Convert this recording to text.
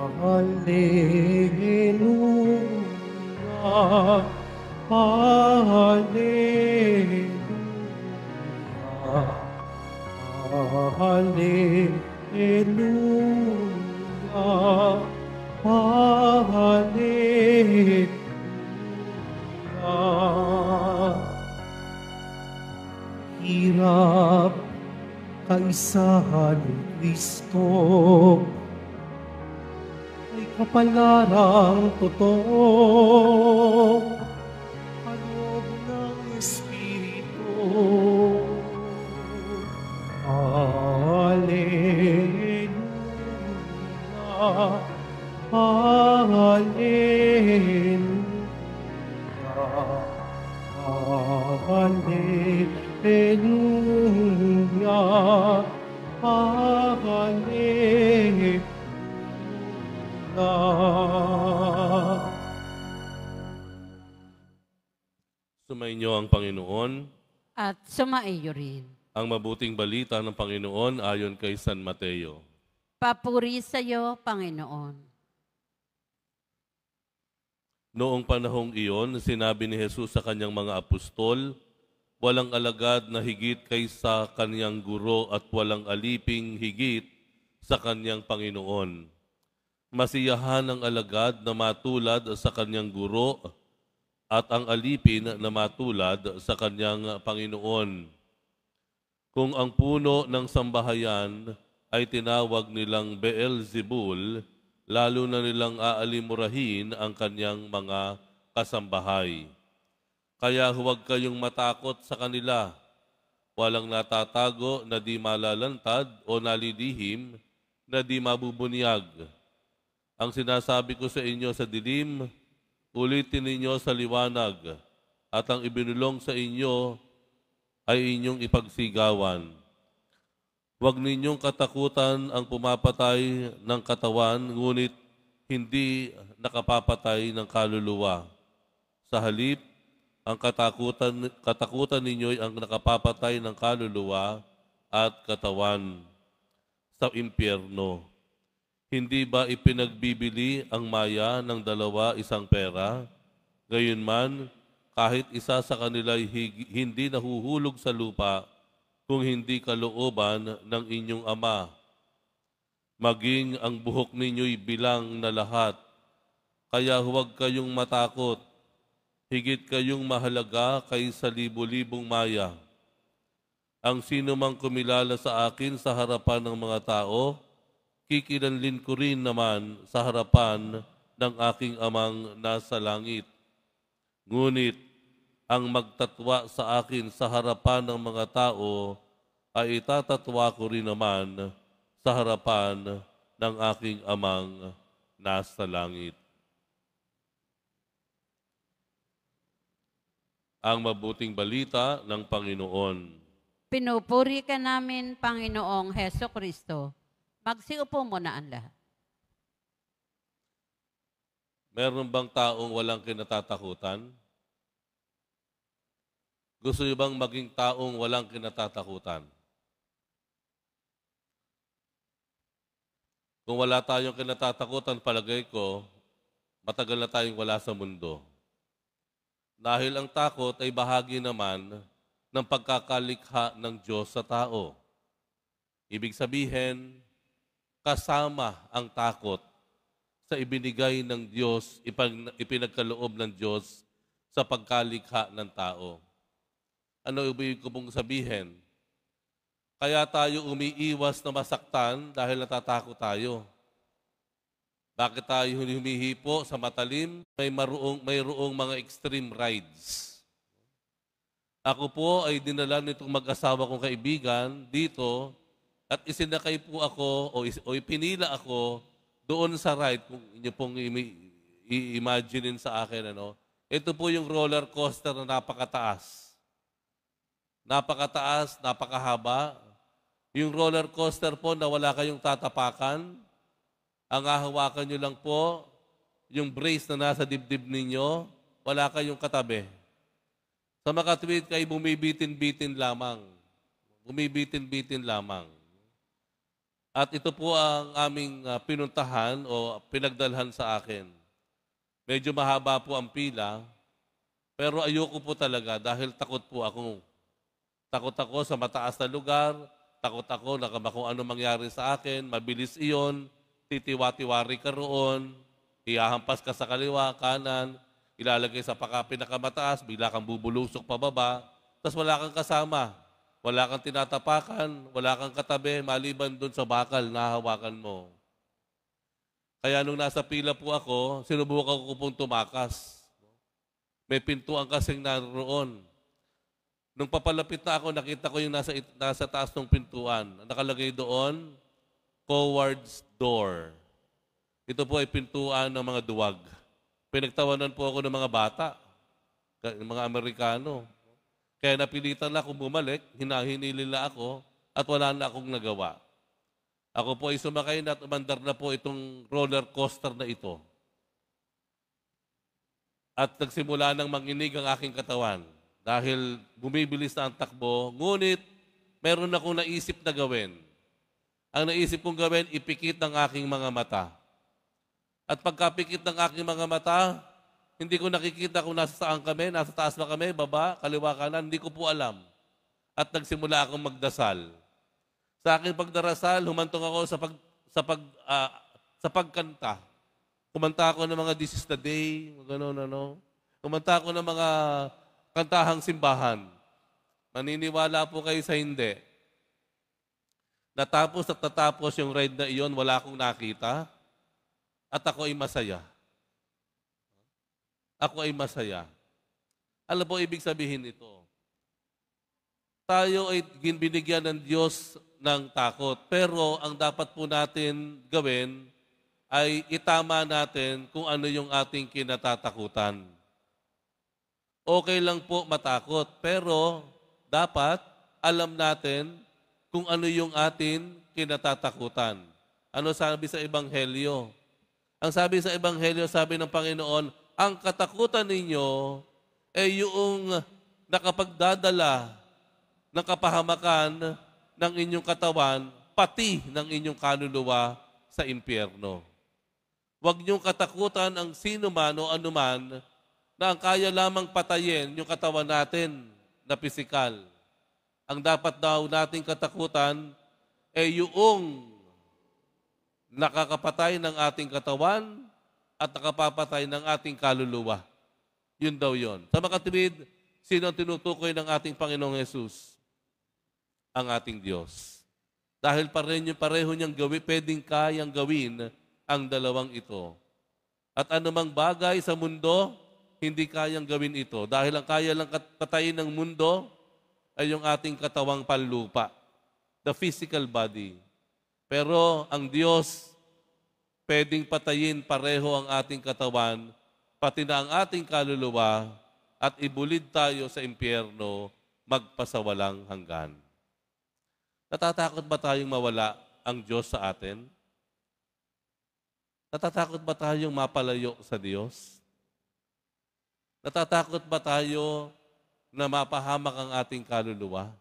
Hallelujah, Hallelujah, Hallelujah, Hallelujah. Hirap kaisahan ni Kristo ay kapalarang totoo, kaloob ng Espiritu. Hallelujah, Hallelujah, Hallelujah, Hallelujah. Sumainyo ang Panginoon. At sumaiyo rin. Ang mabuting balita ng Panginoon ayon kay San Mateo. Papuri sa iyo, Panginoon. Noong panahong iyon, sinabi ni Jesus sa kanyang mga apostol, walang alagad na higit kaysa kanyang guro at walang aliping higit sa kanyang Panginoon. Masiyahan ang alagad na matulad sa kanyang guro at ang alipin na matulad sa kanyang Panginoon. Kung ang puno ng sambahayan ay tinawag nilang Beelzebul, lalo na nilang aalimurahin ang kanyang mga kasambahay. Kaya huwag kayong matakot sa kanila. Walang natatago na di malalantad o nalilihim na di mabubunyag. Ang sinasabi ko sa inyo sa dilim, ulitin ninyo sa liwanag, at ang ibinulong sa inyo ay inyong ipagsigawan. Huwag ninyong katakutan ang pumapatay ng katawan, ngunit hindi nakapapatay ng kaluluwa. Sa halip, ang katakutan ninyo ay ang nakapapatay ng kaluluwa at katawan sa impyerno. Hindi ba ipinagbibili ang maya ng 2 isang pera? Gayunman, kahit isa sa kanila ay hindi nahuhulog sa lupa kung hindi kalooban ng inyong Ama. Maging ang buhok ninyo'y bilang na lahat. Kaya huwag kayong matakot. Higit kayong mahalaga kaysa libo-libong maya. Ang sino mang kumilala sa akin sa harapan ng mga tao, kikilanlin ko rin naman sa harapan ng aking Amang nasa langit. Ngunit ang magtatwa sa akin sa harapan ng mga tao ay itatatwa ko rin naman sa harapan ng aking Amang nasa langit. Ang mabuting balita ng Panginoon. Pinupuri ka namin, Panginoong Heso Kristo. Magsiupo muna ang lahat. Meron bang taong walang kinatatakutan? Gusto niyo bang maging taong walang kinatatakutan? Kung wala tayong kinatatakutan, palagay ko, matagal na tayong wala sa mundo. Dahil ang takot ay bahagi naman ng pagkakalikha ng Diyos sa tao. Ibig sabihin, kasama ang takot sa ibinigay ng Diyos, ipinagkaloob ng Diyos sa pagkalikha ng tao. Ano ibig ko pong sabihin? Kaya tayo umiiwas na masaktan dahil natatakot tayo. Bakit tayo humihipo sa matalim? Mayroong mga extreme rides. Ako po ay dinala nitong mag-asawa kong kaibigan dito at isinakay po ako o ipinila ako doon sa ride, kung inyo pong i-imaginein sa akin, ito po yung roller coaster na napakataas. Napakataas, napakahaba. Yung roller coaster po na wala kayong tatapakan, ang hahawakan nyo lang po, yung brace na nasa dibdib ninyo, wala kayong katabi. Sa makatwid kayo, bumibitin-bitin lamang. Bumibitin-bitin lamang. At ito po ang aming pinuntahan o pinagdalhan sa akin. Medyo mahaba po ang pila, pero ayoko po talaga dahil takot po ako. Takot ako sa mataas na lugar, takot ako na kung ano mangyari sa akin, mabilis iyon, titiwa-tiwari ka roon, ihahampas ka sa kaliwa, kanan, ilalagay sa pinakamataas, bigla kang bubulusok pababa, tapos wala kang kasama, wala kang tinatapakan, wala kang katabi, maliban doon sa bakal na hawakan mo. Kaya nung nasa pila po ako, sinubukan ko pong tumakas. May pintuan kasing naroon. Nung papalapit na ako, nakita ko yung nasa taas ng pintuan. Nakalagay doon, coward's door. Ito po ay pintuan ng mga duwag. Pinagtawanan po ako ng mga bata, ng mga Amerikano. Kaya napilitan na akong bumalik, hinahinilila ako, at wala na akong nagawa. Ako po ay sumakay na at umandar na po itong roller coaster na ito. At nagsimula nang manginig ang aking katawan dahil bumibilis na ang takbo, ngunit meron akong naisip na gawin. Ang naisip kong gawin, ipikit ng aking mga mata. At pagkapikit ng aking mga mata, hindi ko nakikita kung nasa saan kami, nasa taas ba kami, baba, kaliwa, kanan, hindi ko po alam. At nagsimula akong magdasal. Sa aking pagdarasal, humantong ako sa pagkanta. Kumanta ako ng mga This is the Day, gano'n, ano. Kumanta ako ng mga kantahang simbahan. Maniniwala po kayo sa hindi. Natapos yung ride na iyon, wala akong nakita. At ako ay masaya. Ako ay masaya. Alam po ibig sabihin ito? Tayo ay binigyan ng Diyos ng takot. Pero ang dapat po natin gawin ay itama natin kung ano yung ating kinatatakutan. Okay lang po matakot, pero dapat alam natin kung ano yung ating kinatatakutan. Ano sabi sa Ebanghelyo? Ang sabi sa Ebanghelyo, sabi ng Panginoon, ang katakutan ninyo ay yung nakapagdadala ng kapahamakan ng inyong katawan, pati ng inyong kaluluwa sa impyerno. Huwag niyong katakutan ang sino man o anuman na ang kaya lamang patayin yung katawan natin na pisikal. Ang dapat daw nating katakutan ay yung nakakapatay ng ating katawan at nakapapatay ng ating kaluluwa. Yun daw yun. Sa makatwid, sino ang tinutukoy ng ating Panginoong Yesus? Ang ating Diyos. Dahil pareho niyang pwedeng kayang gawin ang dalawang ito. At anumang bagay sa mundo, hindi kayang gawin ito. Dahil ang kaya lang patayin ng mundo ay yung ating katawang panlupa. The physical body. Pero ang Diyos, pwedeng patayin pareho ang ating katawan, pati na ang ating kaluluwa, at ibulid tayo sa impyerno, magpasawalang hanggan. Natatakot ba tayong mawala ang Diyos sa atin? Natatakot ba tayong mapalayo sa Diyos? Natatakot ba tayo na mapahamak ang ating kaluluwa?